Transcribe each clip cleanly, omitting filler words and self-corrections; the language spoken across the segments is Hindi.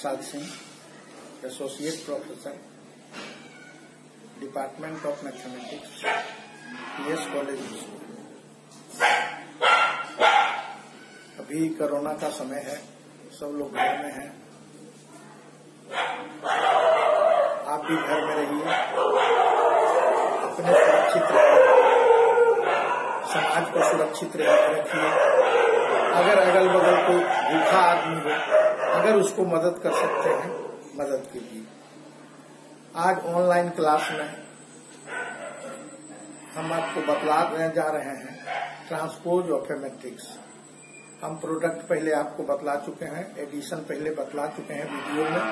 Prasad Singh, associate professor, department of mathematics, PS college. अभी कोरोना का समय है, सब लोग घर में हैं। आप भी घर में रहिए, अपने सुरक्षित रहिए, समाज को सुरक्षित रखिए। अगर अगल बगल कोई भूखा आदमी हो, अगर उसको मदद कर सकते हैं, मदद कीजिए। आज ऑनलाइन क्लास में हम आपको बतलाने जा रहे हैं ट्रांसपोज ऑफ ए मैट्रिक्स। हम प्रोडक्ट पहले आपको बतला चुके हैं, एडिशन पहले बतला चुके हैं वीडियो में।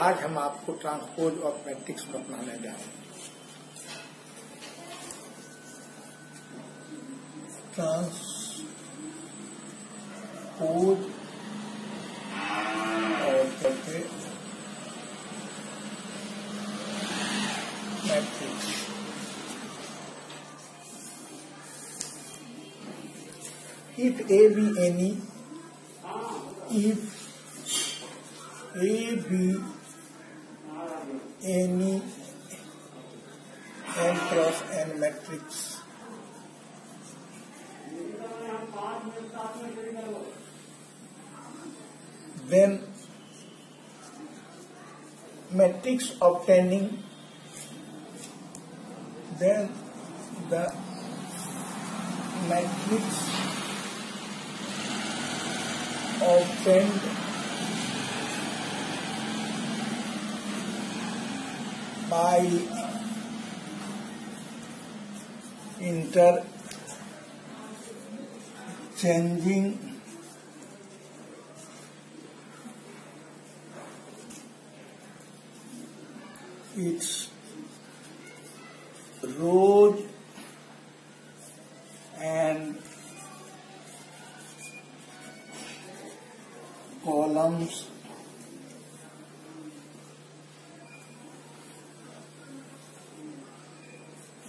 आज हम आपको ट्रांसपोज ऑफ मैट्रिक्स बतलाने जा रहे हैं। Transpose of A matrix. If A be any, n cross n matrix, then matrix obtaining, then the matrix obtained by interchanging its rows and columns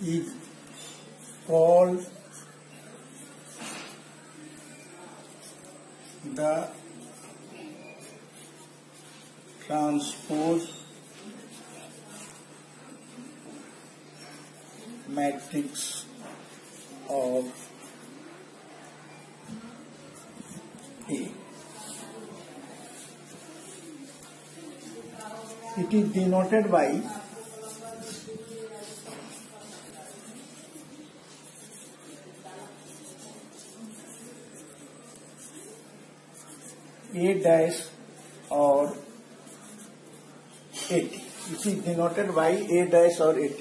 is called the transpose matrix of A. It is denoted by A dash or AT. It is denoted by A dash or AT.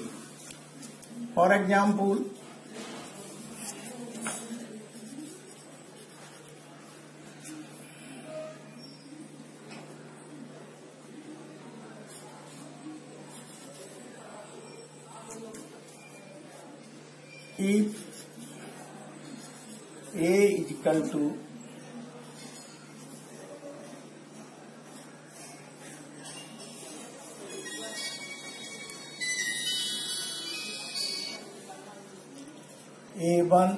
For example, if A is equal to A1,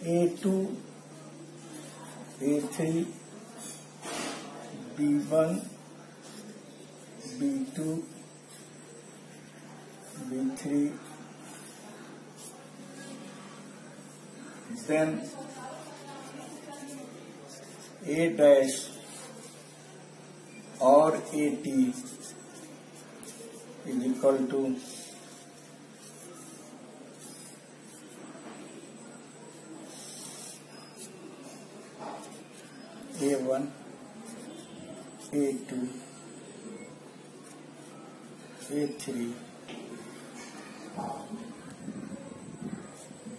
A2, A3, B1, B2, B3, then A dash or AT is equal to A1, A2, A3,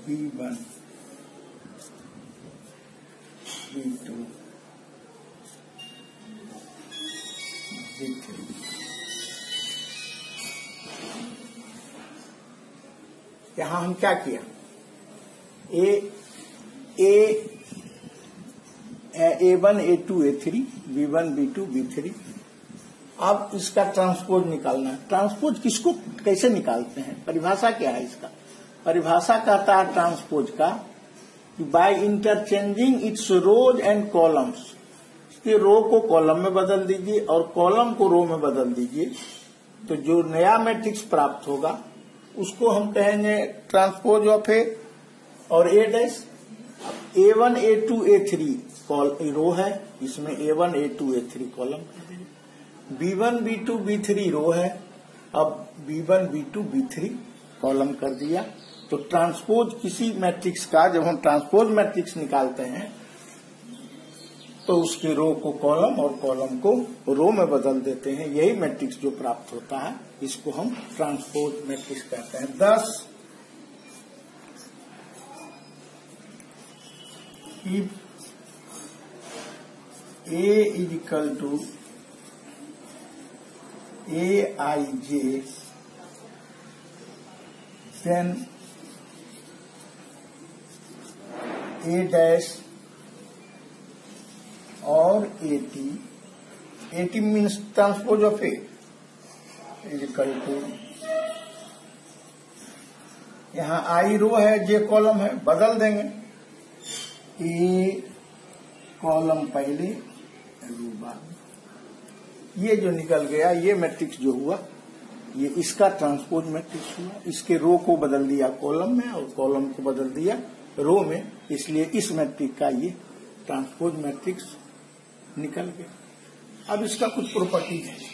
B1, B2, B3। यहाँ हम क्या किया, A1, A2, A3, B1, B2, B3। अब इसका ट्रांसपोज निकालना है। ट्रांसपोज किसको कैसे निकालते हैं, परिभाषा क्या है इसका? परिभाषा कहता है ट्रांसपोज का by interchanging its rows and columns, इसके रो को कॉलम में बदल दीजिए और कॉलम को रो में बदल दीजिए, तो जो नया मैट्रिक्स प्राप्त होगा उसको हम कहेंगे ट्रांसपोज ऑफ ए और ए डैश। A1 A2 A3 रो है, इसमें A1 A2 A3 कॉलम कर दीजिए। B1 B2 B3 रो है, अब B1 B2 B3 कॉलम कर दिया। तो ट्रांसपोज किसी मैट्रिक्स का जब हम ट्रांसपोज मैट्रिक्स निकालते हैं तो उसके रो को कॉलम और कॉलम को रो में बदल देते हैं, यही मैट्रिक्स जो प्राप्त होता है इसको हम ट्रांसपोज मैट्रिक्स कहते हैं। 10 if A is equal to Aij, then A dash or AT means transpose of A is equal to, यहाँ I रो है, J कॉलम है, बदल देंगे, ए कॉलम पहले रो बाद। ये जो निकल गया ये मैट्रिक्स जो हुआ ये इसका ट्रांसपोज मैट्रिक्स हुआ। इसके रो को बदल दिया कॉलम में और कॉलम को बदल दिया रो में, इसलिए इस मैट्रिक्स का ये ट्रांसपोज मैट्रिक्स निकल गया। अब इसका कुछ प्रॉपर्टी है।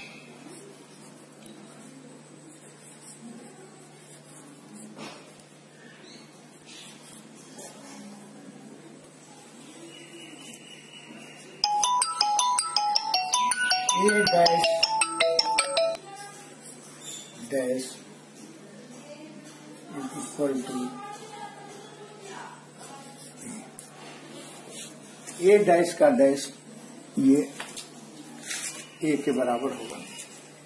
A dash dash is equal to A dash का डैश ये A के बराबर होगा,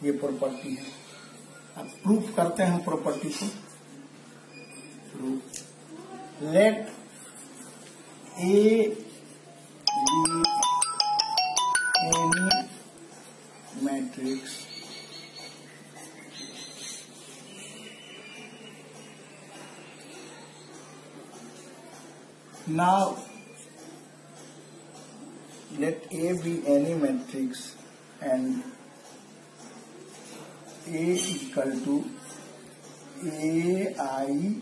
ये प्रॉपर्टी है। अब प्रूफ करते हैं प्रॉपर्टी को। Proof, let A B any matrix now let A be any matrix and A equal to Aij,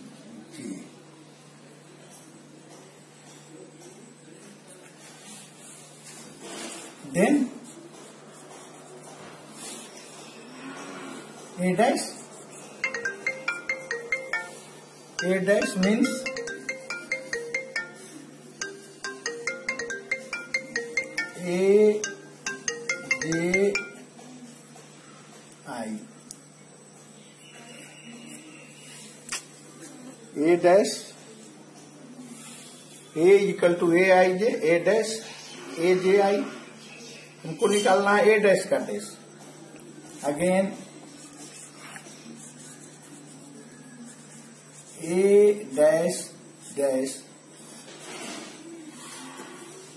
then A dash means A J I. A dash A equal to Aij, A dash Aj, हमको निकालना है A dash का dash. Again A dash dash,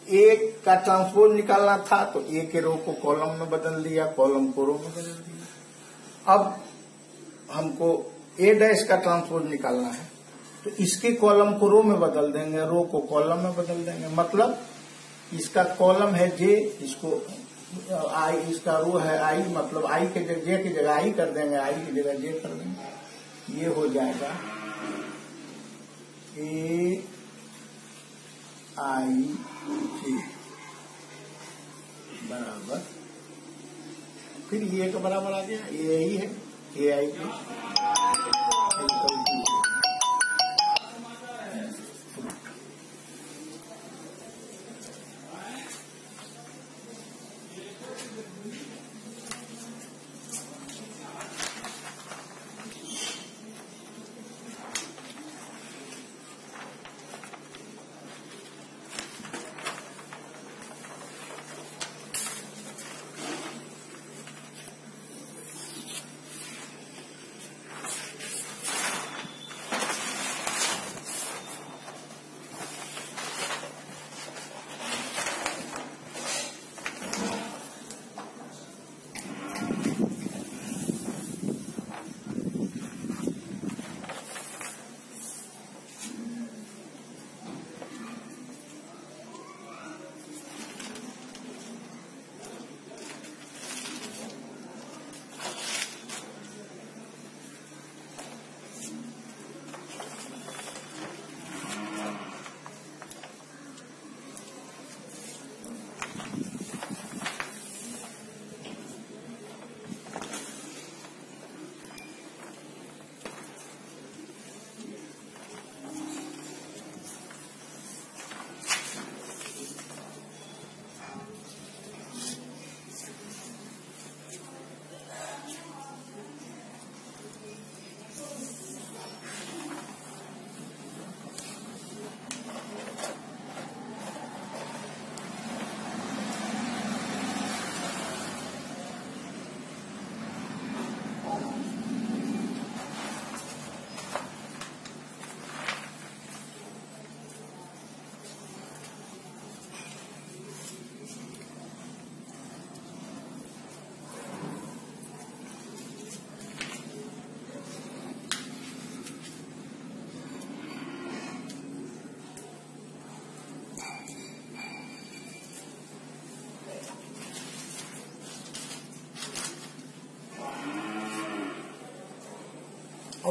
A का ट्रांसपोज निकालना था तो ए के रो को कॉलम में बदल दिया, कॉलम को रो में बदल दिया। अब हमको ए डैश का ट्रांसपोज निकालना है तो इसके कॉलम को रो में बदल देंगे, रो को कॉलम में बदल देंगे। मतलब इसका कॉलम है जे, इसको आई, इसका रो है आई, मतलब आई के जगह जे की जगह आई कर देंगे, आई की जगह जे कर देंगे। ये हो जाएगा ए आई जे बराबर, फिर ये का बराबर आ गया, ये ही है ए आई के।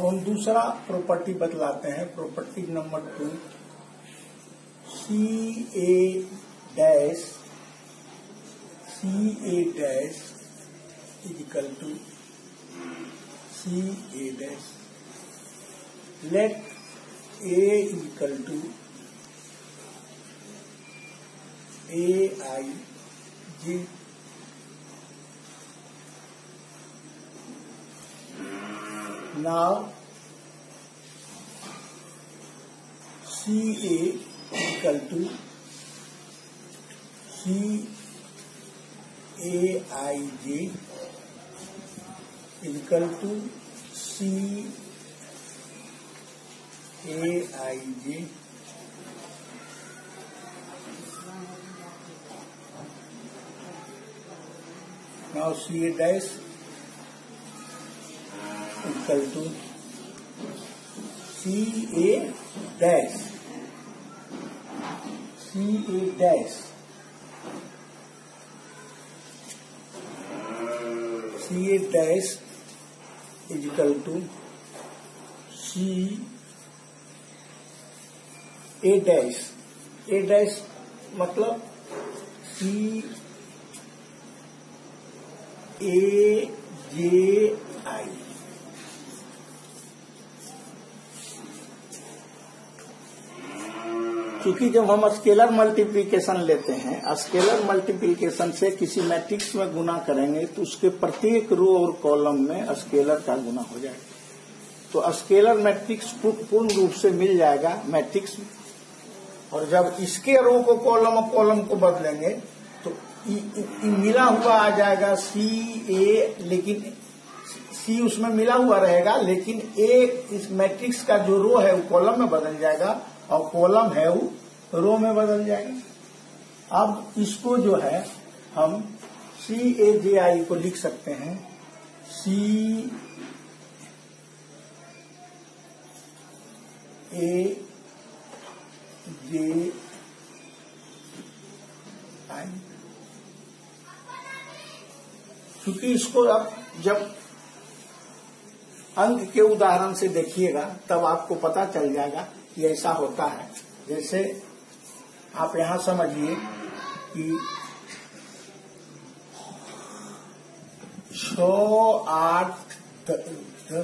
अब हम दूसरा प्रॉपर्टी बतलाते हैं, property number 2, CA dash equal to CA dash, let A equal to AIJ, now CA equal to CAIJ equal to CAIJ, now CA dash equal to CA dash is equal to CA dash, A dash मतलब CAJI, क्योंकि जब हम स्केलर मल्टीप्लिकेशन लेते हैं, स्केलर मल्टीप्लिकेशन से किसी मैट्रिक्स में गुना करेंगे तो उसके प्रत्येक रो और कॉलम में स्केलर का गुना हो जाएगा, तो स्केलर मैट्रिक्स पूर्ण रूप से मिल जाएगा मैट्रिक्स। और जब इसके रो को कॉलम और कॉलम को बदलेंगे तो मिला हुआ आ जाएगा CA, लेकिन C उसमें मिला हुआ रहेगा, लेकिन A इस मैट्रिक्स का जो रो है वो कॉलम में बदल जाएगा और कॉलम है वो रो में बदल जाएगा। अब इसको जो है हम CAJI को लिख सकते हैं CAJI, क्योंकि इसको अब जब अंक के उदाहरण से देखिएगा तब आपको पता चल जाएगा कि ऐसा होता है। जैसे आप यहां समझिए कि 6, 8,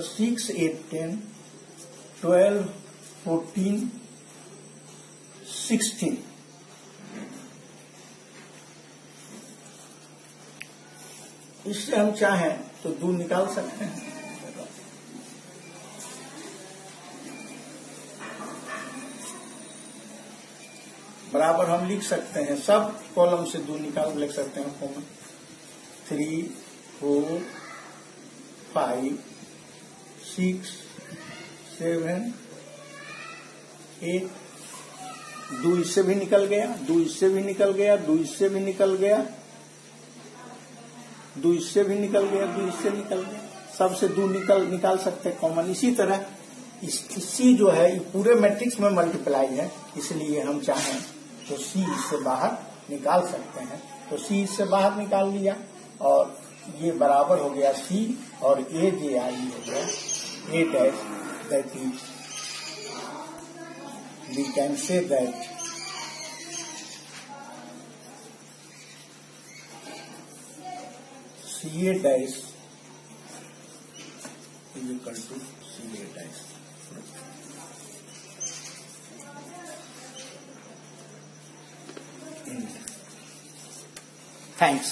6, 8, 10, 12, 14, 16, इससे हम चाहें तो 2 निकाल सकते हैं। बराबर हम लिख सकते हैं, सब कॉलम से 2 निकाल लिख सकते हैं कॉमन। 3, 4, 5, 6, 7, 8, 2 इससे भी निकल गया, 2 इससे भी निकल गया, 2 इससे भी निकल गया, 2 इससे भी निकल गया, 2 इससे निकल गया, सबसे 2 निकाल सकते हैं कॉमन। इसी तरह C जो है ये पूरे मैट्रिक्स में मल्टीप्लाई है, इसलिए हम चाहें तो C इससे बाहर निकाल सकते हैं, तो C इससे बाहर निकाल लिया और ये बराबर हो गया C और AJI हो गया A dash, that is we can say that CA dash is equal to CA dash. Thanks.